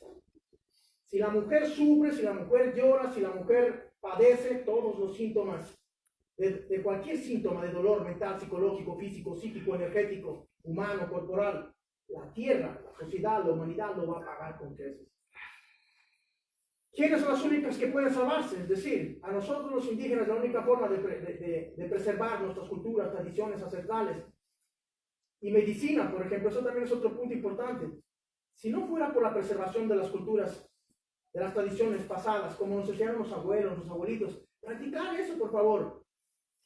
Si la mujer sufre, si la mujer llora, si la mujer padece todos los síntomas de cualquier síntoma de dolor mental, psicológico, físico, psíquico, energético, humano, corporal, la tierra, la sociedad, la humanidad lo va a pagar con creces. ¿Quiénes son las únicas que pueden salvarse? Es decir, a nosotros los indígenas la única forma de preservar nuestras culturas, tradiciones ancestrales y medicina, por ejemplo, eso también es otro punto importante. Si no fuera por la preservación de las culturas, de las tradiciones pasadas, como nos enseñaron los abuelos, los abuelitos, practicar eso, por favor.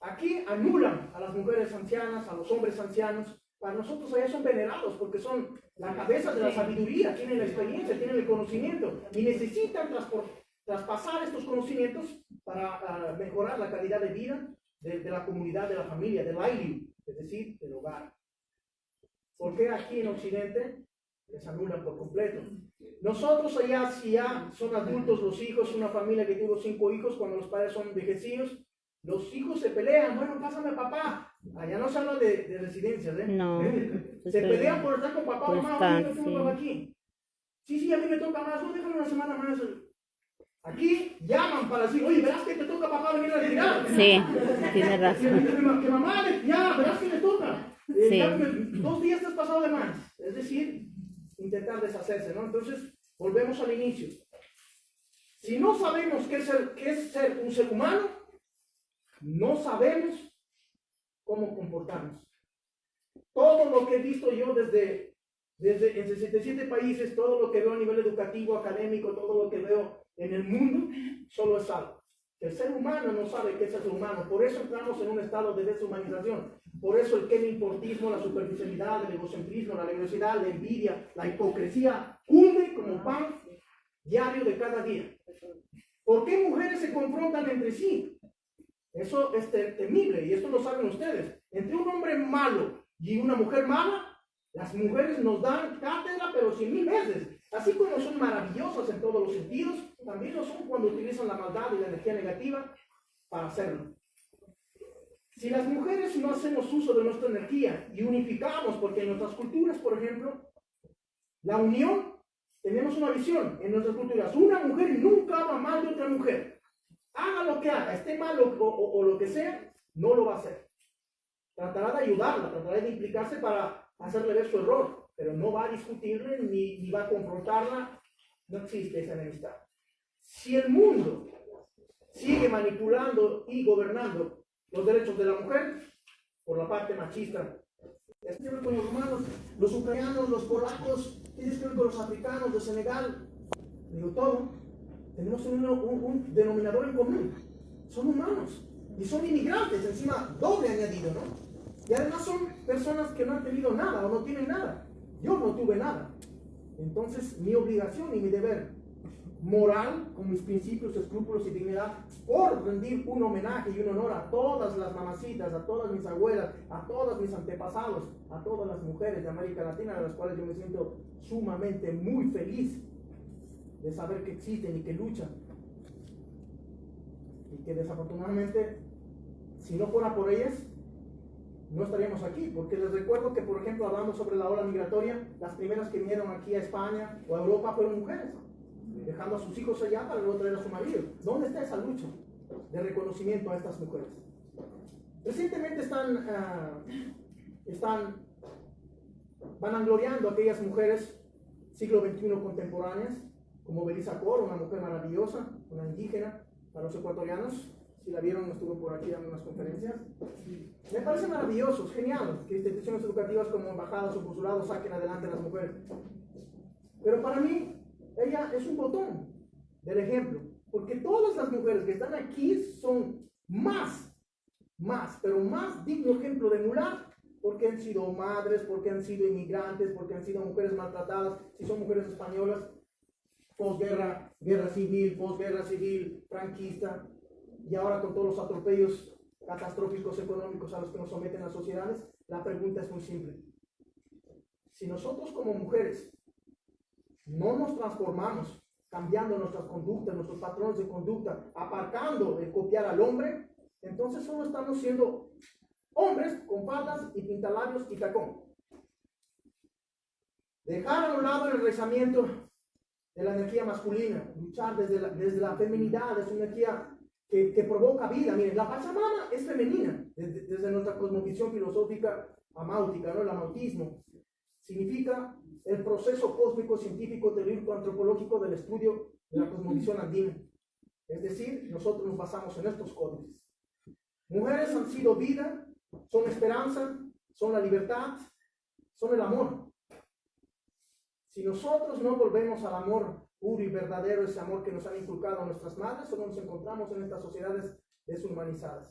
Aquí anulan a las mujeres ancianas, a los hombres ancianos. Para nosotros allá son venerados porque son la cabeza de la sabiduría, tienen la experiencia, tienen el conocimiento y necesitan traspasar estos conocimientos para mejorar la calidad de vida de la comunidad, de la familia, del aire, es decir, del hogar. ¿Por qué aquí en Occidente les anulan por completo? Nosotros allá, si ya son adultos los hijos, una familia que tuvo 5 hijos, cuando los padres son envejecidos, los hijos se pelean, bueno, pásame papá. Allá no se habla de residencias, ¿eh? No. Se pelean por estar con papá o mamá, Estar, sí. Aquí. Sí, a mí me toca más, no, déjame una semana más. Aquí llaman para decir, oye, verás que te toca papá venir a retirar. Sí, tiene razón. Que mamá, ya, verás que le toca. Sí. 2 días te has pasado de más. Es decir, intentar deshacerse, ¿no? Entonces, volvemos al inicio. Si no sabemos qué es ser un ser humano, no sabemos cómo comportarnos. Todo lo que he visto yo desde en 67 países, todo lo que veo a nivel educativo, académico, todo lo que veo en el mundo, solo es algo. El ser humano no sabe qué es el ser humano. Por eso entramos en un estado de deshumanización. Por eso el keniportismo, la superficialidad, el egocentrismo, la religiosidad, la envidia, la hipocresía, cunde como pan diario de cada día. ¿Por qué mujeres se confrontan entre sí? Eso es temible y esto lo saben ustedes. Entre un hombre malo y una mujer mala, las mujeres nos dan cátedra, pero 100,000 veces. Así como son maravillosas en todos los sentidos, también lo son cuando utilizan la maldad y la energía negativa para hacerlo. Si las mujeres no hacemos uso de nuestra energía y unificamos, porque en nuestras culturas, por ejemplo, la unión, tenemos una visión en nuestras culturas. Una mujer nunca habla mal de otra mujer. Haga lo que haga, esté mal o lo que sea, no lo va a hacer. Tratará de ayudarla, tratará de implicarse para hacerle ver su error, pero no va a discutirle ni va a confrontarla. No existe esa enemistad. Si el mundo sigue manipulando y gobernando los derechos de la mujer por la parte machista, es que ver con los romanos, los ucranianos, los polacos, tienes que ver con los africanos de Senegal, digo todo. Tenemos un denominador en común. Son humanos y son inmigrantes, encima doble añadido, ¿no? Y además son personas que no han tenido nada o no tienen nada. Yo no tuve nada. Entonces mi obligación y mi deber moral, con mis principios, escrúpulos y dignidad, por rendir un homenaje y un honor a todas las mamacitas, a todas mis abuelas, a todos mis antepasados, a todas las mujeres de América Latina, de las cuales yo me siento sumamente muy feliz de saber que existen y que luchan, y que desafortunadamente, si no fuera por ellas, no estaríamos aquí, porque les recuerdo que, por ejemplo, hablando sobre la ola migratoria, las primeras que vinieron aquí a España o a Europa fueron mujeres, dejando a sus hijos allá para luego traer a su marido. ¿Dónde está esa lucha de reconocimiento a estas mujeres? Recientemente están vanagloriando a aquellas mujeres siglo XXI contemporáneas, como Belisa Cor, una mujer maravillosa, una indígena, para los ecuatorianos. Si la vieron, estuvo por aquí dando unas conferencias. Me parece maravilloso, es genial que instituciones educativas como embajadas o consulados saquen adelante a las mujeres. Pero para mí, ella es un botón del ejemplo, porque todas las mujeres que están aquí son pero más digno ejemplo de emular, porque han sido madres, porque han sido inmigrantes, porque han sido mujeres maltratadas, si son mujeres españolas, posguerra, guerra civil, franquista, y ahora con todos los atropellos catastróficos económicos a los que nos someten las sociedades. La pregunta es muy simple. Si nosotros como mujeres no nos transformamos, cambiando nuestras conductas, nuestros patrones de conducta, aparcando de copiar al hombre, entonces solo estamos siendo hombres con faldas y pintalabios y tacón. Dejar a un lado el enraizamiento de la energía masculina, luchar desde la feminidad, es una energía que provoca vida. Miren, la Pachamama es femenina, desde nuestra cosmovisión filosófica amáutica, ¿no? El amautismo significa el proceso cósmico, científico, teórico, antropológico del estudio de la cosmovisión andina. Es decir, nosotros nos basamos en estos códices. Mujeres han sido vida, son esperanza, son la libertad, son el amor. Si nosotros no volvemos al amor puro y verdadero, ese amor que nos han inculcado nuestras madres, solo nos encontramos en estas sociedades deshumanizadas.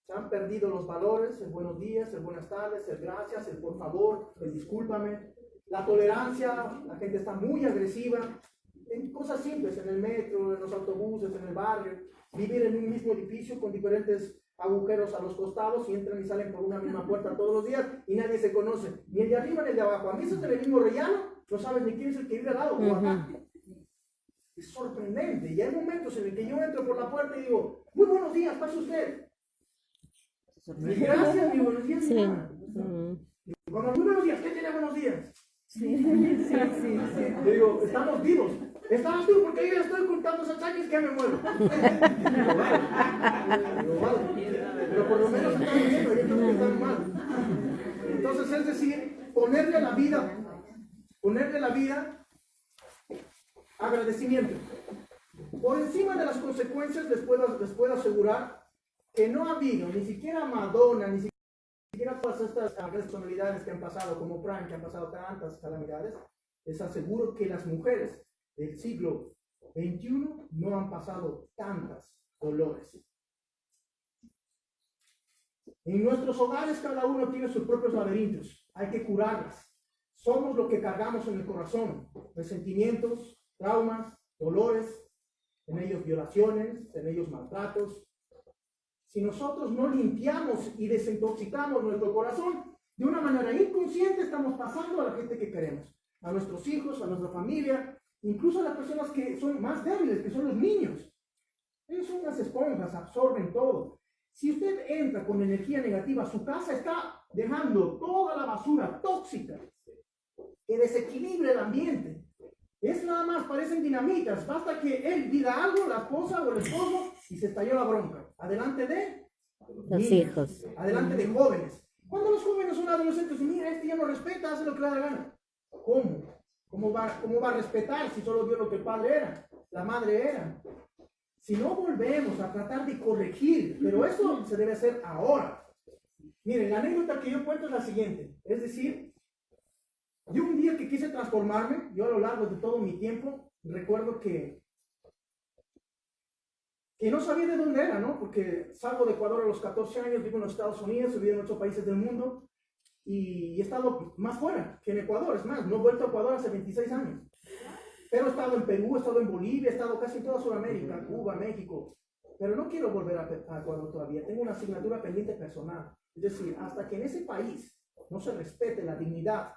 Se han perdido los valores, el buenos días, el buenas tardes, el gracias, el por favor, el discúlpame, la tolerancia. La gente está muy agresiva en cosas simples, en el metro, en los autobuses, en el barrio, vivir en un mismo edificio con diferentes agujeros a los costados y entran y salen por una misma puerta todos los días y nadie se conoce, ni el de arriba ni el de abajo. A mí eso es en el mismo rellano, no sabes ni quién es el que vive al lado o acá. Es sorprendente. Y hay momentos en el que yo entro por la puerta y digo, muy buenos días, pase usted. Ni gracias, ni buenos días, ni nada. Cuando muy buenos días, ¿qué tiene buenos días? Sí. Yo digo, estamos vivos. Estamos vivos porque yo ya estoy contando esos años que me muero. Pero por lo menos están viviendo, yo creo que están mal. Entonces, es decir, ponerle la vida agradecimiento. Por encima de las consecuencias les puedo asegurar que no ha habido ni siquiera Madonna, ni siquiera todas estas personalidades que han pasado, como Frank, que han pasado tantas calamidades. Les aseguro que las mujeres del siglo XXI no han pasado tantas dolores. En nuestros hogares cada uno tiene sus propios laberintos. Hay que curarlas. Somos lo que cargamos en el corazón. Resentimientos, traumas, dolores, en ellos violaciones, en ellos maltratos. Si nosotros no limpiamos y desintoxicamos nuestro corazón, de una manera inconsciente estamos pasando a la gente que queremos, a nuestros hijos, a nuestra familia, incluso a las personas que son más débiles, que son los niños. Ellos son unas esponjas, absorben todo. Si usted entra con energía negativa, su casa está dejando toda la basura tóxica que desequilibre el ambiente. Es nada más, parecen dinamitas. Basta que él diga algo, la esposa o el esposo, y se estalló la bronca. Adelante de los niños, hijos. adelante de jóvenes. Cuando los jóvenes son adolescentes, mira, este ya no respeta, hace lo que le da la gana. ¿Cómo? ¿Cómo va a respetar si solo vio lo que el padre era, la madre era? Si no volvemos a tratar de corregir, pero eso se debe hacer ahora. Miren, la anécdota que yo cuento es la siguiente. Es decir, yo un día que quise transformarme, yo a lo largo de todo mi tiempo, recuerdo que no sabía de dónde era, ¿no? Porque salgo de Ecuador a los 14 años, vivo en los Estados Unidos, he vivido en 8 países del mundo y he estado más fuera que en Ecuador. Es más, no he vuelto a Ecuador hace 26 años. Pero he estado en Perú, he estado en Bolivia, he estado casi en toda Sudamérica, Cuba, México. Pero no quiero volver a Ecuador todavía. Tengo una asignatura pendiente personal. Es decir, hasta que en ese país no se respete la dignidad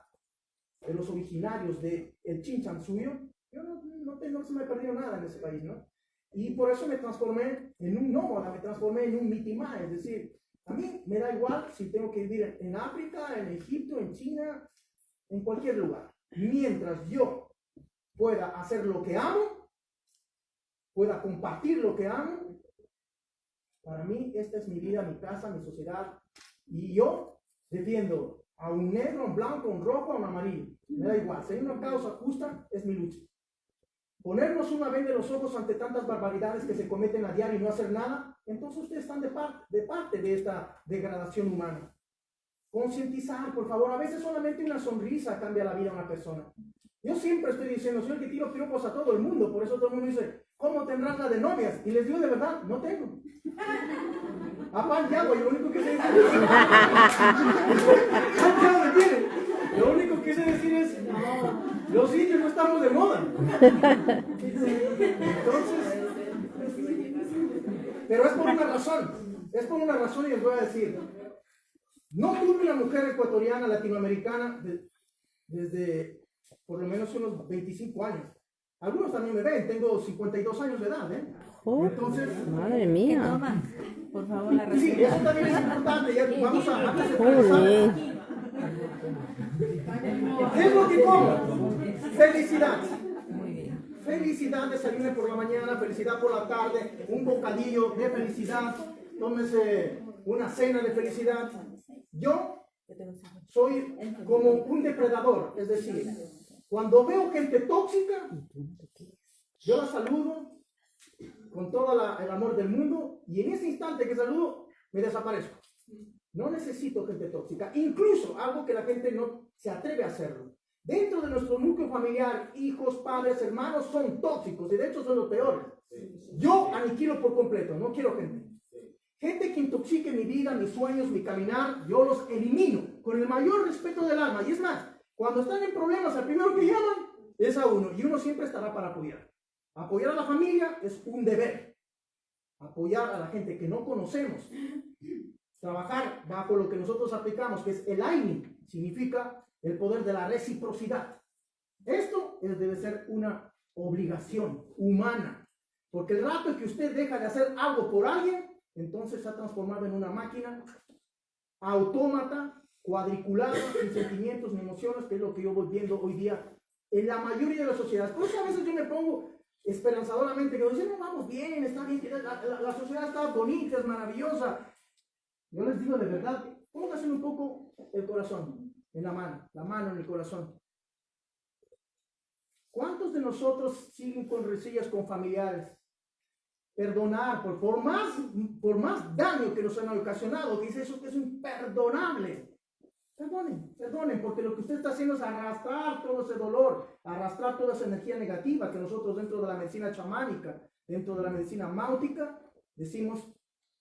de los originarios del Chinchansuyo, yo no se me ha perdido nada en ese país, ¿no? Y por eso me transformé en un nómada, me transformé en un mitimá. Es decir, a mí me da igual si tengo que vivir en África, en Egipto, en China, en cualquier lugar. Mientras yo pueda hacer lo que amo, pueda compartir lo que amo, para mí esta es mi vida, mi casa, mi sociedad. Y yo defiendo a un negro, a un blanco, a un rojo, a un amarillo. Me da igual, si hay una causa justa, es mi lucha. Ponernos una venda en los ojos ante tantas barbaridades que se cometen a diario y no hacer nada, entonces ustedes están de parte de esta degradación humana. Concientizar, por favor. A veces solamente una sonrisa cambia la vida a una persona. Yo siempre estoy diciendo, soy el que tiro piropos a todo el mundo, por eso todo el mundo dice, ¿cómo tendrás la de novias? Y les digo de verdad, no tengo. A pan y agua, y lo único que sé decir es... Lo único que sé decir es, los indios no estamos de moda. Entonces, pero es por una razón y les voy a decir, no tuve una mujer ecuatoriana, latinoamericana, desde por lo menos unos 25 años. Algunos también me ven, tengo 52 años de edad, ¿eh? Entonces, madre mía. Toma, por favor, la sí, receta. eso también es importante. Ya vamos a Joder. ¿Qué es lo que como? Felicidad. Muy bien. felicidad, desayune por la mañana, felicidad por la tarde, un bocadillo de felicidad, tómese una cena de felicidad. Yo soy como un depredador, es decir, cuando veo gente tóxica, yo la saludo con todo el amor del mundo y en ese instante que saludo, me desaparezco. No necesito gente tóxica, incluso algo que la gente no se atreve a hacerlo. Dentro de nuestro núcleo familiar, hijos, padres, hermanos son tóxicos y de hecho son los peores. Yo aniquilo por completo, no quiero gente. Gente que intoxique mi vida, mis sueños, mi caminar, yo los elimino con el mayor respeto del alma. Y es más, cuando están en problemas, el primero que llaman es a uno y uno siempre estará para apoyar. Apoyar a la familia es un deber. Apoyar a la gente que no conocemos. Trabajar bajo lo que nosotros aplicamos, que es el AINI, significa el poder de la reciprocidad. Esto debe ser una obligación humana, porque el rato que usted deja de hacer algo por alguien, entonces se ha transformado en una máquina autómata, cuadriculada, sin sentimientos ni emociones, que es lo que yo voy viendo hoy día en la mayoría de las sociedades. Por eso a veces yo me pongo esperanzadoramente, que dicen, no, vamos bien, está bien, la sociedad está bonita, es maravillosa. Yo les digo de verdad, pónganse un poco el corazón en la mano en el corazón. ¿Cuántos de nosotros siguen con rencillas con familiares? Perdonar por más daño que nos han ocasionado, que dice eso que es imperdonable. Perdonen, porque lo que usted está haciendo es arrastrar todo ese dolor, arrastrar toda esa energía negativa que nosotros dentro de la medicina chamánica, dentro de la medicina máutica, decimos,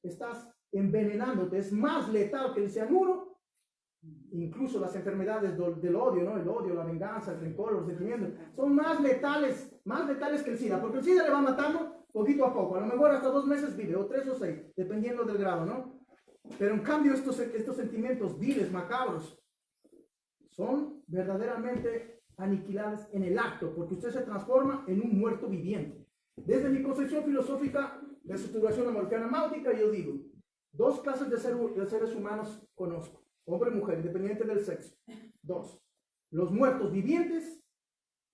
estás envenenándote, es más letal que el cianuro, incluso las enfermedades del odio, ¿no? El odio, la venganza, el rencor, los sentimientos, son más letales que el SIDA, porque el SIDA le va matando poquito a poco, a lo mejor hasta 2 meses vive, o 3 o 6, dependiendo del grado, ¿no? Pero en cambio estos sentimientos viles, macabros, son verdaderamente aniquilados en el acto, porque usted se transforma en un muerto viviente. Desde mi concepción filosófica de estructuración amorfiana máutica, yo digo, 2 clases de seres humanos conozco, hombre y mujer, independiente del sexo. 2, los muertos vivientes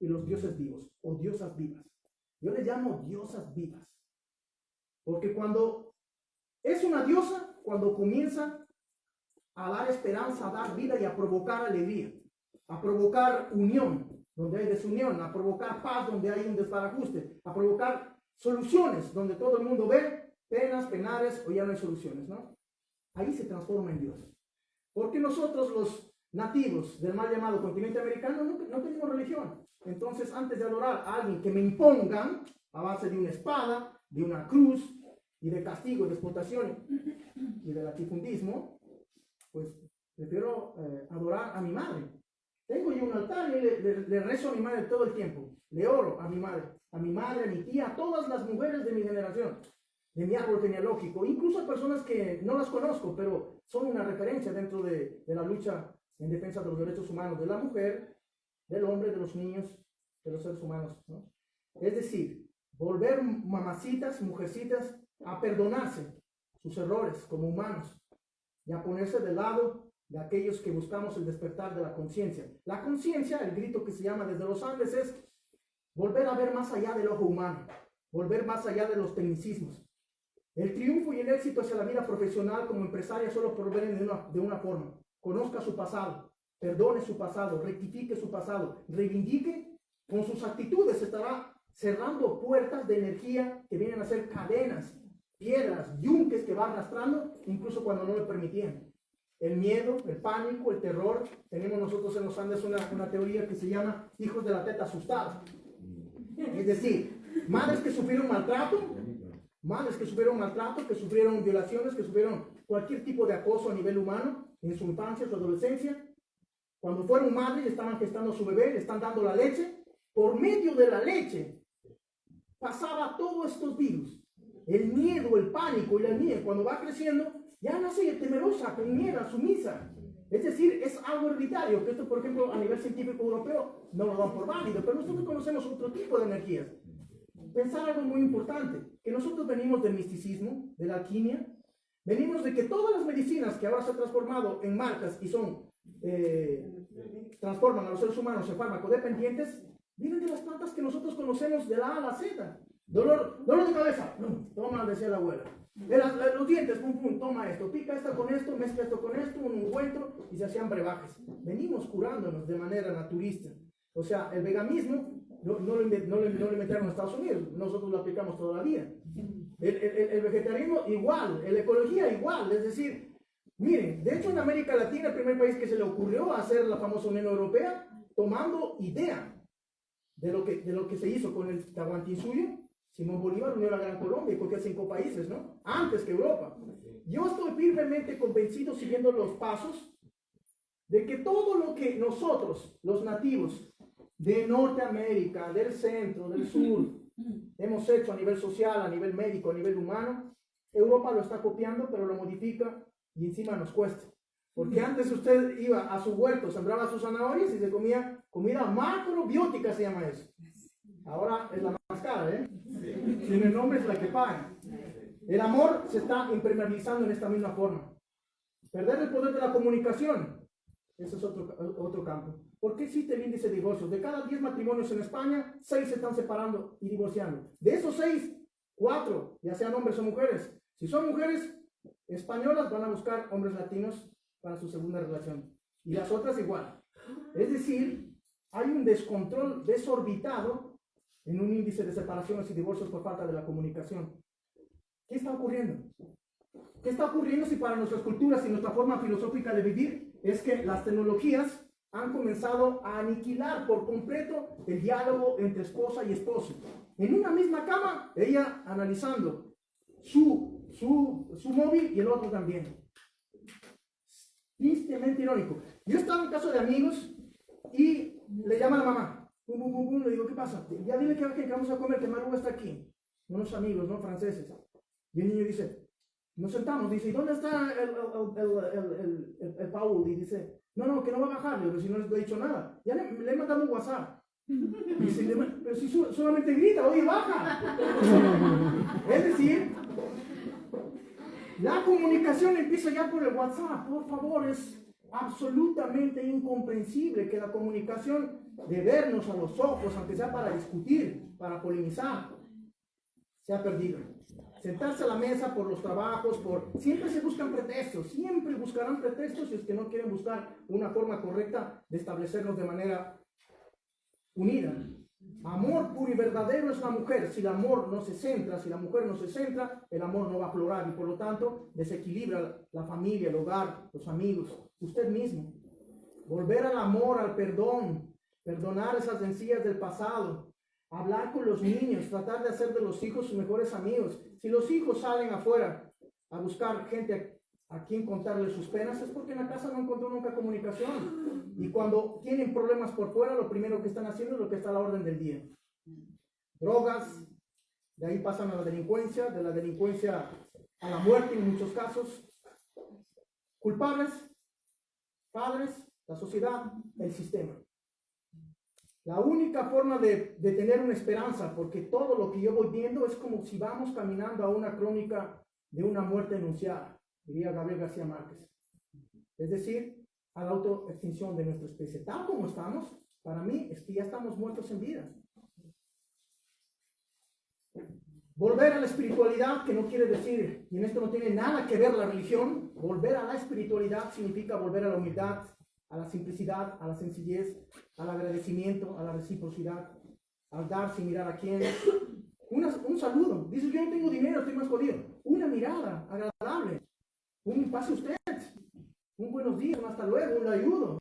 y los dioses vivos, o diosas vivas. Yo les llamo diosas vivas, porque cuando es una diosa, cuando comienza a dar esperanza, a dar vida y a provocar alegría, a provocar unión donde hay desunión, a provocar paz donde hay un desbarajuste, a provocar soluciones donde todo el mundo ve penas, penares o ya no hay soluciones, ¿no? Ahí se transforma en Dios. Porque nosotros los nativos del mal llamado continente americano no tenemos religión. Entonces, antes de adorar a alguien que me impongan a base de una espada, de una cruz y de castigo, de explotación y de latifundismo, pues prefiero adorar a mi madre. Tengo yo un altar y le rezo a mi madre todo el tiempo. Le oro a mi madre, a mi tía, a todas las mujeres de mi generación, de mi árbol genealógico, incluso a personas que no las conozco, pero son una referencia dentro de la lucha en defensa de los derechos humanos de la mujer, del hombre, de los niños, de los seres humanos, ¿no? Es decir, volver mamacitas, mujercitas, a perdonarse sus errores como humanos y a ponerse del lado de aquellos que buscamos el despertar de la conciencia. La conciencia, el grito que se llama desde los Andes, es volver a ver más allá del ojo humano, volver más allá de los tecnicismos. El triunfo y el éxito hacia la vida profesional como empresaria solo provienen de una forma. Conozca su pasado, perdone su pasado, rectifique su pasado, reivindique con sus actitudes. Estará cerrando puertas de energía que vienen a ser cadenas, piedras, yunques que va arrastrando, incluso cuando no lo permitían. El miedo, el pánico, el terror. Tenemos nosotros en los Andes una teoría que se llama hijos de la teta asustada. Es decir, madres que sufrieron maltrato, que sufrieron violaciones, que sufrieron cualquier tipo de acoso a nivel humano en su infancia, su adolescencia. Cuando fueron madres, estaban gestando a su bebé, le están dando la leche. Por medio de la leche pasaba todos estos virus. El miedo, el pánico y la niña, cuando va creciendo, ya nace temerosa, con miedo, sumisa. Es decir, es algo hereditario, que esto, por ejemplo, a nivel científico europeo no lo dan por válido, pero nosotros conocemos otro tipo de energías. Pensar algo muy importante, que nosotros venimos del misticismo, de la alquimia, venimos de que todas las medicinas que ahora se han transformado en marcas y transforman a los seres humanos en farmacodependientes, vienen de las plantas que nosotros conocemos de la A a la Z. Dolor de cabeza, toma, decía la abuela. Los dientes, pum, pum, toma esto, pica esto con esto, mezcla esto con esto, un ungüento, y se hacían brebajes. Venimos curándonos de manera naturista. O sea, el veganismo no lo inventaron en Estados Unidos, nosotros lo aplicamos todavía. El vegetarianismo igual, la ecología igual, es decir, miren, de hecho en América Latina, el primer país que se le ocurrió hacer la famosa Unión Europea, tomando idea de lo que se hizo con el Tahuantinsuyo, Simón Bolívar unió la Gran Colombia y cogió 5 países, ¿no? Antes que Europa. Yo estoy firmemente convencido, siguiendo los pasos, de que todo lo que nosotros, los nativos de Norteamérica, del centro, del sur, hemos hecho a nivel social, a nivel médico, a nivel humano, Europa lo está copiando, pero lo modifica y encima nos cuesta. Porque antes usted iba a su huerto, sembraba sus zanahorias y se comía comida macrobiótica, se llama eso. Ahora es la más cara, ¿eh? Tiene el nombre, es la que paga. El amor se está impermeabilizando en esta misma forma. Perder el poder de la comunicación, ese es otro campo. ¿Por qué existe el índice de divorcios? De cada 10 matrimonios en España, 6 se están separando y divorciando. De esos 6, 4, ya sean hombres o mujeres. Si son mujeres españolas, van a buscar hombres latinos para su segunda relación. Y las otras igual. Es decir, hay un descontrol desorbitado en un índice de separaciones y divorcios por falta de la comunicación. ¿Qué está ocurriendo? ¿Qué está ocurriendo si para nuestras culturas y nuestra forma filosófica de vivir es que las tecnologías han comenzado a aniquilar por completo el diálogo entre esposa y esposo? En una misma cama, ella analizando su móvil y el otro también. Tristemente irónico. Yo estaba en casa de amigos y le llama a la mamá. Pum, pum, pum, pum, le digo, ¿qué pasa? Ya dile que vamos a comer, que Maruga está aquí. Unos amigos, ¿no? Franceses. Y el niño dice, nos sentamos, dice, ¿y dónde está el Paul? Y dice, no, que no va a bajar. Le digo, si no les he dicho nada. Ya le he mandado un WhatsApp. Y dice, pero si solamente grita, oye, baja. Es decir, la comunicación empieza ya por el WhatsApp. Por favor, es absolutamente incomprensible que la comunicación de vernos a los ojos, aunque sea para discutir, para polemizar, se ha perdido. Sentarse a la mesa por los trabajos, siempre se buscan pretextos, siempre buscarán pretextos si es que no quieren buscar una forma correcta de establecernos de manera unida. Amor puro y verdadero es la mujer. Si el amor no se centra, si la mujer no se centra, el amor no va a aflorar y por lo tanto desequilibra la familia, el hogar, los amigos, usted mismo. Volver al amor, al perdón, perdonar esas rencillas del pasado, hablar con los niños, tratar de hacer de los hijos sus mejores amigos. Si los hijos salen afuera a buscar gente a quien contarle sus penas, es porque en la casa no encontró nunca comunicación. Y cuando tienen problemas por fuera, lo primero que están haciendo es lo que está a la orden del día. Drogas, de ahí pasan a la delincuencia, de la delincuencia a la muerte en muchos casos. Culpables, padres, la sociedad, el sistema. La única forma de tener una esperanza, porque todo lo que yo voy viendo es como si vamos caminando a una crónica de una muerte anunciada, diría Gabriel García Márquez. Es decir, a la autoextinción de nuestra especie. Tal como estamos, para mí es que ya estamos muertos en vida. Volver a la espiritualidad, que no quiere decir, y en esto no tiene nada que ver la religión, volver a la espiritualidad significa volver a la humildad, a la simplicidad, a la sencillez, al agradecimiento, a la reciprocidad, al dar sin mirar a quién. Un saludo. Dice, yo no tengo dinero, estoy más jodido. Una mirada agradable. Un pase usted. Un buenos días, un hasta luego, un le ayudo.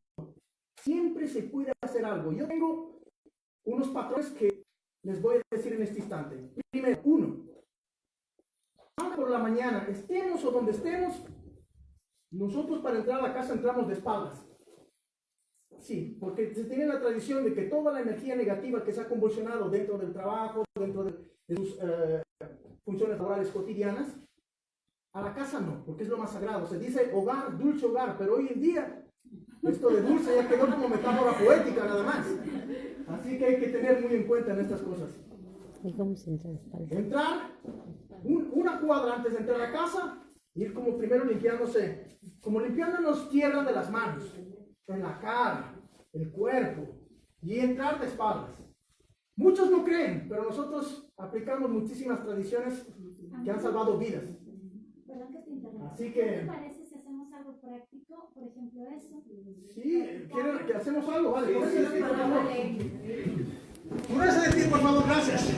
Siempre se puede hacer algo. Yo tengo unos patrones que les voy a decir en este instante. Primero, 1. Por la mañana, estemos o donde estemos, nosotros para entrar a la casa entramos de espaldas. Sí, porque se tiene la tradición de que toda la energía negativa que se ha convulsionado dentro del trabajo, dentro de sus funciones laborales cotidianas, a la casa no, porque es lo más sagrado. Se dice hogar, dulce hogar, pero hoy en día esto de dulce ya quedó como metáfora poética nada más. Así que hay que tener muy en cuenta en estas cosas. ¿Y cómo se entra de espalda? Entrar una cuadra antes de entrar a la casa, ir como primero limpiándose, como limpiándonos tierra de las manos, en la cara, el cuerpo, y entrar de espaldas. Muchos no creen, pero nosotros aplicamos muchísimas tradiciones que han salvado vidas. Perdón que te interrumpa. Así ¿Qué que, te parece si hacemos algo práctico? Por ejemplo, eso. sí, quieren que hacemos algo, vale. Pónganse de pie, por favor. Vale. Pónganse de pie, por favor, gracias.